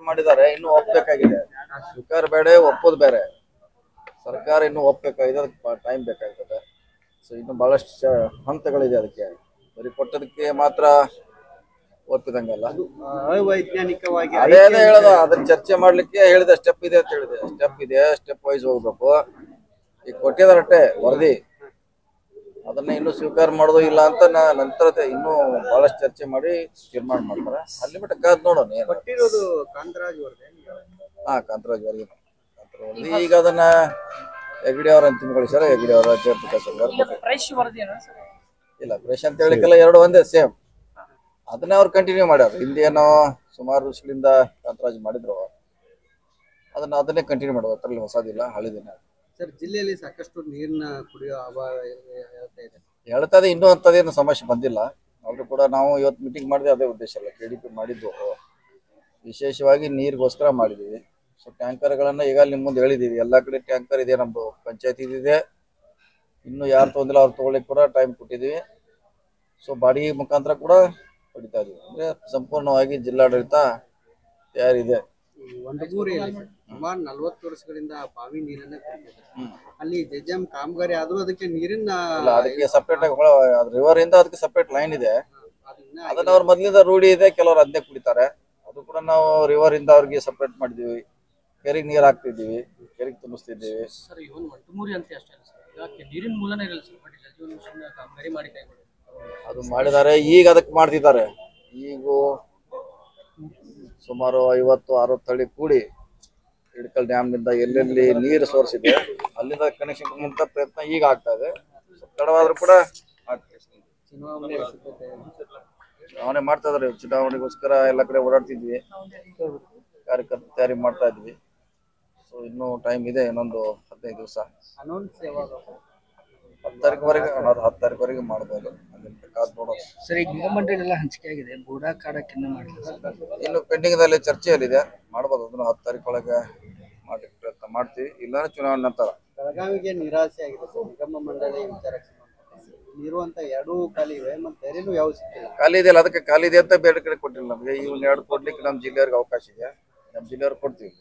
ಮಾಡಿದ್ದಾರೆ, ಇನ್ನು ಒಪ್ಪಬೇಕಾಗಿದೆ. ಸ್ವೀಕಾರ ಬೇಡ, ಒಪ್ಪೋದು ಬೇರೆ. ಸರ್ಕಾರ ಇನ್ನು ಒಪ್ಪಬೇಕಾಗಿದೆ, ಅದಕ್ಕೆ ಟೈಮ್ ಬೇಕಾಗ್ತದೆ. ಸೊ ಇನ್ನು ಬಹಳಷ್ಟು ಹಂತಗಳಿದೆ ಅದಕ್ಕೆ. ಬರೀ ಕೊಟ್ಟದಕ್ಕೆ ಮಾತ್ರ ಒಪ್ಪಿದಂಗಲ್ಲ. ಅವೈಜ್ಞಾನಿಕವಾಗಿ ಅದೇ ಹೇಳದ, ಅದನ್ನ ಚರ್ಚೆ ಮಾಡ್ಲಿಕ್ಕೆ ಹೇಳಿದೆ. ಸ್ಟೆಪ್ ಇದೆ ಅಂತ ಹೇಳಿದೆ. ಸ್ಟೆಪ್ ಇದೆ, ಸ್ಟೆಪ್ ವೈಸ್ ಹೋಗ್ಬೇಕು. ಈಗ ಕೊಟ್ಟಿದಾರಟ್ಟೆ ವರದಿ, ಅದನ್ನ ಇನ್ನು ಸ್ವೀಕಾರ ಮಾಡೋದು ಇಲ್ಲ ಅಂತ ನಂತರ ಇನ್ನೂ ಬಹಳಷ್ಟು ಚರ್ಚೆ ಮಾಡಿ ತೀರ್ಮಾನ ಮಾಡ್ತಾರೆ. ಅಲ್ಲಿ ಮಟ್ಟ ಕಾದ್ ನೋಡೋಣ. ಕೊಟ್ಟಿರೋದು ಕಾಂತರಾಜ್ ವರದಿ. ಕಾಂತರಾಜ್ ವರದಿ. ಈಗ ಅದನ್ನ ಹೆಗ್ಡೆ ಅವರ ಅಂತಿಮಗೊಳಿಸ್ಯಾರ. ಹೆಗ್ಡೆ ಅವರ ಜಯಪ್ರಕಾಶ್ ಇಲ್ಲ, ಫ್ರೆಶ್ ಅಂತ ಹೇಳಿಕ್ಕೆಲ್ಲ ಎರಡು ಒಂದೇ ಸೇಮ್. ಅದನ್ನೇ ಅವ್ರು ಕಂಟಿನ್ಯೂ ಮಾಡ್ಯಾರ. ಹಿಂದೇನೋ ಸುಮಾರು ವರ್ಷಗಳಿಂದ ಕಾಂತರಾಜ್ ಮಾಡಿದ್ರು, ಅದನ್ನೇ ಕಂಟಿನ್ಯೂ ಮಾಡೋದು. ಅದರಲ್ಲಿ ಹೊಸದಿಲ್ಲ, ಹಳಿದಿನ. ಸರ್, ಜಿಲ್ಲೆಯಲ್ಲಿ ಸಾಕಷ್ಟು ನೀರಿನ ಕುಡಿಯೋ ಅಭಾವ ಹೇಳ್ತದೆ. ಇನ್ನೂ ಅಂಥದ್ದೇನು ಸಮಸ್ಯೆ ಬಂದಿಲ್ಲ. ಆದ್ರೂ ಕೂಡ ನಾವು ಇವತ್ತು ಮೀಟಿಂಗ್ ಮಾಡಿದೆ, ಅದೇ ಉದ್ದೇಶ ಅಲ್ಲ. KDP ಮಾಡಿದ್ದು ವಿಶೇಷವಾಗಿ ನೀರಿಗೋಸ್ಕರ ಮಾಡಿದ್ದೀವಿ. ಸೊ ಟ್ಯಾಂಕರ್ಗಳನ್ನು ಈಗ ನಿಮ್ಮ ಮುಂದೆ ಹೇಳಿದ್ದೀವಿ. ಎಲ್ಲ ಕಡೆ ಟ್ಯಾಂಕರ್ ಇದೆ, ನಮ್ಮದು ಪಂಚಾಯತ್ ಇದೆ. ಇನ್ನು ಯಾರು ತೊಗೊಂಡಿಲ್ಲ ಅವ್ರು ತೊಗೊಳ್ಳಿಕ್ಕೆ ಕೂಡ ಟೈಮ್ ಕೊಟ್ಟಿದ್ದೀವಿ. ಸೊ ಬಾಡಿಗೆ ಮುಖಾಂತರ ಕೂಡ ಹೊಡಿತಾ ಇದೀವಿ. ಅಂದರೆ ಸಂಪೂರ್ಣವಾಗಿ ಜಿಲ್ಲಾಡಳಿತ ತಯಾರಿದೆ. ಸುಮಾರು 40 ವರ್ಷಗಳಿಂದ ಬಾವಿ ನೀರನ್ನ ಅಲ್ಲಿ ಜೆಜೆಂ ಕಾಮಗಾರಿ ಆದ್ರೂ ಅದಕ್ಕೆ ನೀರಿನ ಅದಕ್ಕೆ ಸಪ್ರೇಟ್ ಆಗಿ ರಿವರ್ ಇಂದ ಅದಕ್ಕೆ ಸಪ್ರೇಟ್ ಲೈನ್ ಇದೆ. ಅದನ್ನ ಅವ್ರ ಮೊದಲಿಂದ ರೂಢಿ ಇದೆ. ಕೆಲವರು ಅದನ್ನೇ ಕುಡಿತಾರೆ. ಅದು ಕೂಡ ನಾವು ರಿವರ್ ಇಂದ ಅವ್ರಿಗೆ ಸಪ್ರೇಟ್ ಮಾಡಿದೀವಿ. ಕೆರೆಗೆ ನೀರು ಹಾಕ್ತಿದ್ದೀವಿ, ಕೆರೆಗೆ ತುಂಬಿಸ್ತಿದ್ದೀವಿ. ಅದು ಮಾಡಿದ್ದಾರೆ. ಈಗ ಅದಕ್ಕೆ ಮಾಡ್ತಿದ್ದಾರೆ. ಈಗ ಸುಮಾರು 50-60 ಹಳ್ಳಿ ಕೂಡಿ ಹಿಡ್ಕಲ್ ಡ್ಯಾಮ್ ನಿಂದ ಎಲ್ಲೆಲ್ಲಿ ನೀರು ಸೋರ್ಸ್ ಇದೆ ಅಲ್ಲಿಂದ ಕನೆಕ್ಷನ್ ಕೊಡುವಂತ ಪ್ರಯತ್ನ ಈಗ ಆಗ್ತಾ ಇದೆ. ತಡವಾದ್ರೂ ಕೂಡ ಚುನಾವಣೆ ಮಾಡ್ತಾ ಇದಾರೆ. ಚುನಾವಣೆಗೋಸ್ಕರ ಎಲ್ಲ ಕಡೆ ಓಡಾಡ್ತಿದ್ವಿ, ಕಾರ್ಯಕರ್ತ ತಯಾರಿ ಮಾಡ್ತಾ ಇದ್ವಿ. ಸೊ ಇನ್ನೂ ಟೈಮ್ ಇದೆ, ಇನ್ನೊಂದು 15 ದಿವಸ. 10 ತಾರೀಕುವರೆಗೆ 10 ತಾರೀಕುವರೆಗೆ ಮಾಡ್ಬೋದು. ಸರ್, ಈಗ ಗವರ್ಮೆಂಟ್ ಎಲ್ಲ ಹಂಚಿಕೆ ಆಗಿದೆ, ಬೂಡಾ ಕಾಡಕ್ಕಿನ್ನ ಮಾಡಿಲ್ಲ. ಇನ್ನು ಪೆಂಡಿಂಗ್ ದಲ್ಲಿ ಚರ್ಚೆಯಲ್ಲಿದೆ, ಮಾಡ್ಬೋದು. ಅದನ್ನು 10 ತಾರೀಕೊಳಗೆ ಮಾಡ್ಲಿಕ್ಕೆ ಪ್ರಯತ್ನ ಮಾಡ್ತೀವಿ. ಇಲ್ಲ ಚುನಾವಣೆ ನಂತರ. ಬೆಳಗಾವಿಗೆ ನಿರಾಸೆ ಆಗಿದೆ ಸರ್. ನಿಗಮ ಮಂಡಳಿ ವಿಚಾರಕ್ಕೆ ಇರುವಂತ 2 ಖಾಲಿ ಇವೆ, ಮತ್ತೆ ಬೇರೆನೂ ಯಾವ ಸಿಕ್ಕಿಲ್ಲ. ಖಾಲಿ ಇದೆಯಲ್ಲ, ಅದಕ್ಕೆ ಖಾಲಿ ಇದೆ ಅಂತ ಬೇರೆ ಕಡೆ ಕೊಟ್ಟಿಲ್ಲ ನಮಗೆ. ಇವ್ನ 2 ಕೊಡ್ಲಿಕ್ಕೆ ನಮ್ಮ ಜಿಲ್ಲೆಯವ್ರಿಗೆ ಅವಕಾಶ ಇದೆ. ನಮ್ಮ ಜಿಲ್ಲೆಯವ್ರಿಗೆ ಕೊಡ್ತೀವಿ.